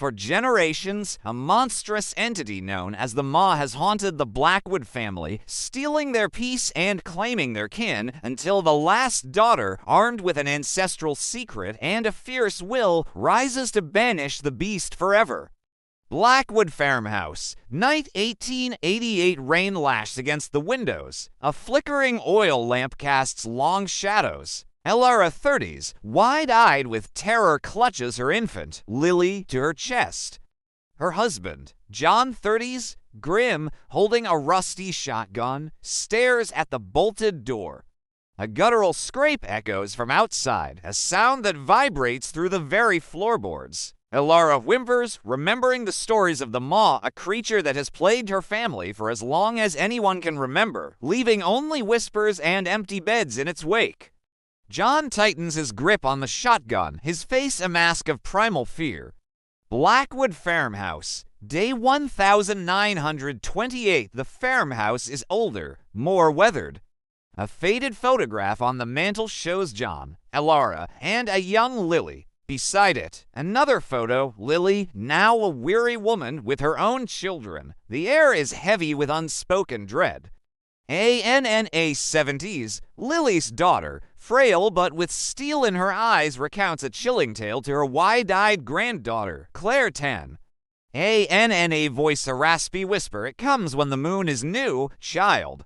For generations, a monstrous entity known as the Maw has haunted the Blackwood family, stealing their peace and claiming their kin until the last daughter, armed with an ancestral secret and a fierce will, rises to banish the beast forever. Blackwood Farmhouse. Night 1888 rain lashed against the windows. A flickering oil lamp casts long shadows. Elara 30s, wide-eyed with terror, clutches her infant, Lily, to her chest. Her husband, John 30s, grim, holding a rusty shotgun, stares at the bolted door. A guttural scrape echoes from outside, a sound that vibrates through the very floorboards. Elara whimpers, remembering the stories of the Maw, a creature that has plagued her family for as long as anyone can remember, leaving only whispers and empty beds in its wake. John tightens his grip on the shotgun, his face a mask of primal fear. Blackwood Farmhouse. Day 1928. The farmhouse is older, more weathered. A faded photograph on the mantel shows John, Elara, and a young Lily. Beside it, another photo, Lily, now a weary woman with her own children. The air is heavy with unspoken dread. ANNA 70s, Lily's daughter, frail but with steel in her eyes, recounts a chilling tale to her wide-eyed granddaughter, Claire 10. ANNA voice a raspy whisper, it comes when the moon is new, child.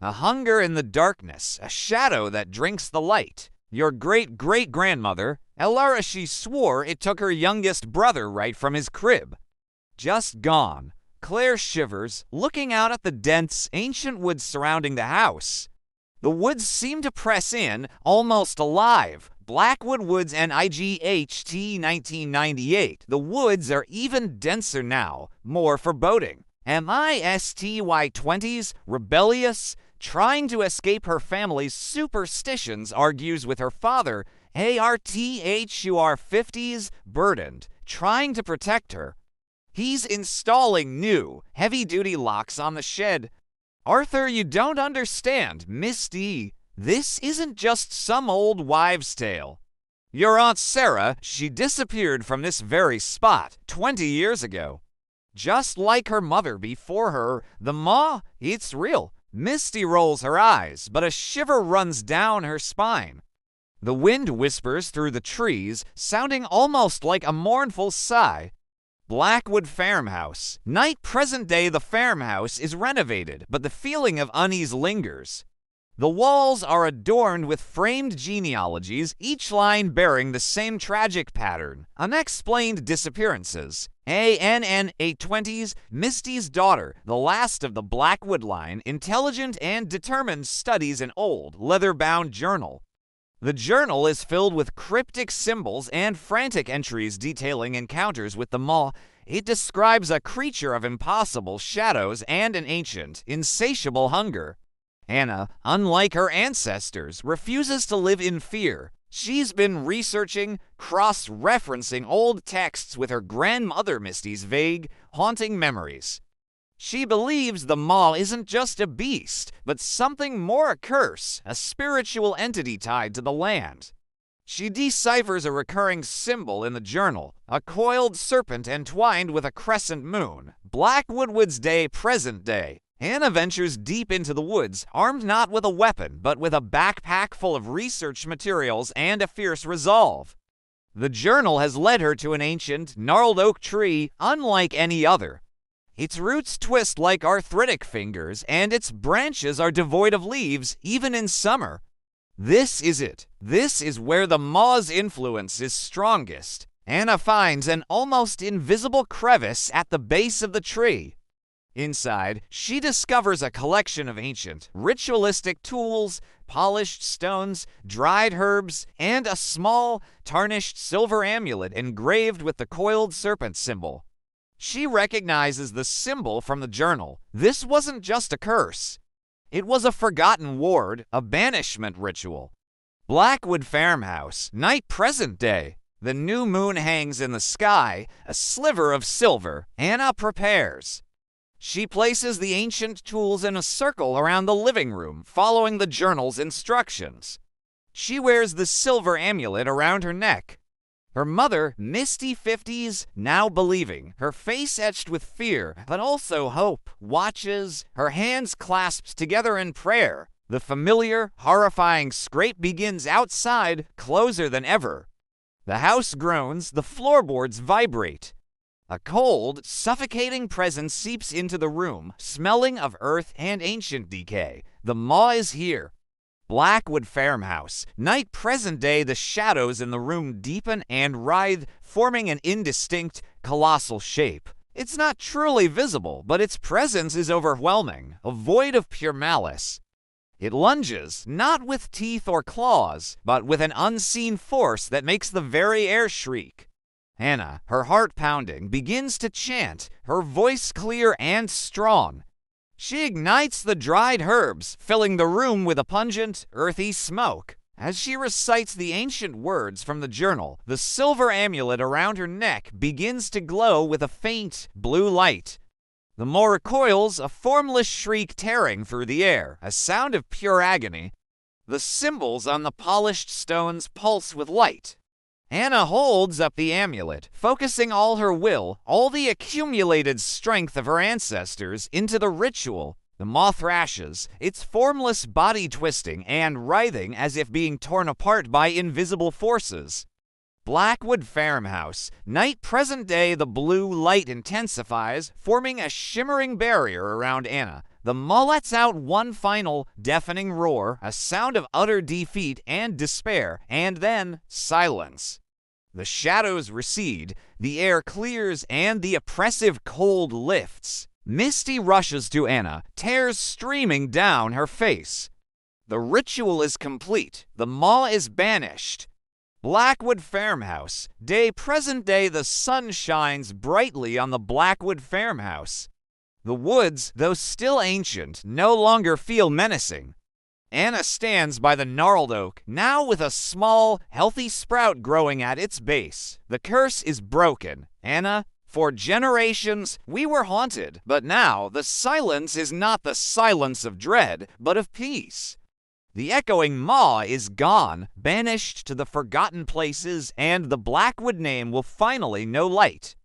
A hunger in the darkness, a shadow that drinks the light. Your great-great-grandmother, Elara, she swore it took her youngest brother right from his crib. Just gone. Claire shivers, looking out at the dense, ancient woods surrounding the house. The woods seem to press in, almost alive. Blackwood Woods and IGHT 1998. The woods are even denser now, more foreboding. MISTY 20s, rebellious, trying to escape her family's superstitions, argues with her father, ARTHUR 50s, burdened, trying to protect her. He's installing new, heavy-duty locks on the shed. Arthur, you don't understand, Misty. This isn't just some old wives' tale. Your Aunt Sarah, she disappeared from this very spot 20 years ago. Just like her mother before her, the Maw, it's real. Misty rolls her eyes, but a shiver runs down her spine. The wind whispers through the trees, sounding almost like a mournful sigh. Blackwood Farmhouse. Night present day, the farmhouse is renovated, but the feeling of unease lingers. The walls are adorned with framed genealogies, each line bearing the same tragic pattern. Unexplained disappearances. ANN 820s, Misty's daughter, the last of the Blackwood line, intelligent and determined, studies an old, leather-bound journal. The journal is filled with cryptic symbols and frantic entries detailing encounters with the Maw. It describes a creature of impossible shadows and an ancient, insatiable hunger. Anna, unlike her ancestors, refuses to live in fear. She's been researching, cross-referencing old texts with her grandmother Misty's vague, haunting memories. She believes the Maw isn't just a beast, but something more, a curse, a spiritual entity tied to the land. She deciphers a recurring symbol in the journal, a coiled serpent entwined with a crescent moon. Blackwood Woods Day, present day. Anna ventures deep into the woods, armed not with a weapon, but with a backpack full of research materials and a fierce resolve. The journal has led her to an ancient, gnarled oak tree, unlike any other. Its roots twist like arthritic fingers, and its branches are devoid of leaves, even in summer. This is it. This is where the Maw's influence is strongest. Anna finds an almost invisible crevice at the base of the tree. Inside, she discovers a collection of ancient, ritualistic tools, polished stones, dried herbs, and a small, tarnished silver amulet engraved with the coiled serpent symbol. She recognizes the symbol from the journal. This wasn't just a curse. It was a forgotten ward, a banishment ritual. Blackwood Farmhouse, night present day. The new moon hangs in the sky, a sliver of silver. Anna prepares. She places the ancient tools in a circle around the living room, following the journal's instructions. She wears the silver amulet around her neck. Her mother, Misty 50s, now believing, her face etched with fear, but also hope, watches, her hands clasped together in prayer. The familiar, horrifying scrape begins outside, closer than ever. The house groans, the floorboards vibrate. A cold, suffocating presence seeps into the room, smelling of earth and ancient decay. The Maw is here. Blackwood farmhouse. Night present day, the shadows in the room deepen and writhe, forming an indistinct, colossal shape. It's not truly visible, but its presence is overwhelming, a void of pure malice. It lunges, not with teeth or claws, but with an unseen force that makes the very air shriek. Anna, her heart pounding, begins to chant, her voice clear and strong. She ignites the dried herbs, filling the room with a pungent, earthy smoke. As she recites the ancient words from the journal, the silver amulet around her neck begins to glow with a faint, blue light. The Maw recoils, a formless shriek tearing through the air, a sound of pure agony. The symbols on the polished stones pulse with light. Anna holds up the amulet, focusing all her will, all the accumulated strength of her ancestors, into the ritual. The Maw thrashes, its formless body twisting and writhing as if being torn apart by invisible forces. Blackwood farmhouse. Night present day, the blue light intensifies, forming a shimmering barrier around Anna. The Maw lets out one final, deafening roar, a sound of utter defeat and despair, and then silence. The shadows recede, the air clears, and the oppressive cold lifts. Misty rushes to Anna, tears streaming down her face. The ritual is complete. The Maw is banished. Blackwood farmhouse. Present day, the sun shines brightly on the Blackwood farmhouse. The woods, though still ancient, no longer feel menacing. Anna stands by the gnarled oak, now with a small, healthy sprout growing at its base. The curse is broken. Anna, for generations, we were haunted, but now the silence is not the silence of dread, but of peace. The Echoing Maw is gone, banished to the forgotten places, and the Blackwood name will finally know light.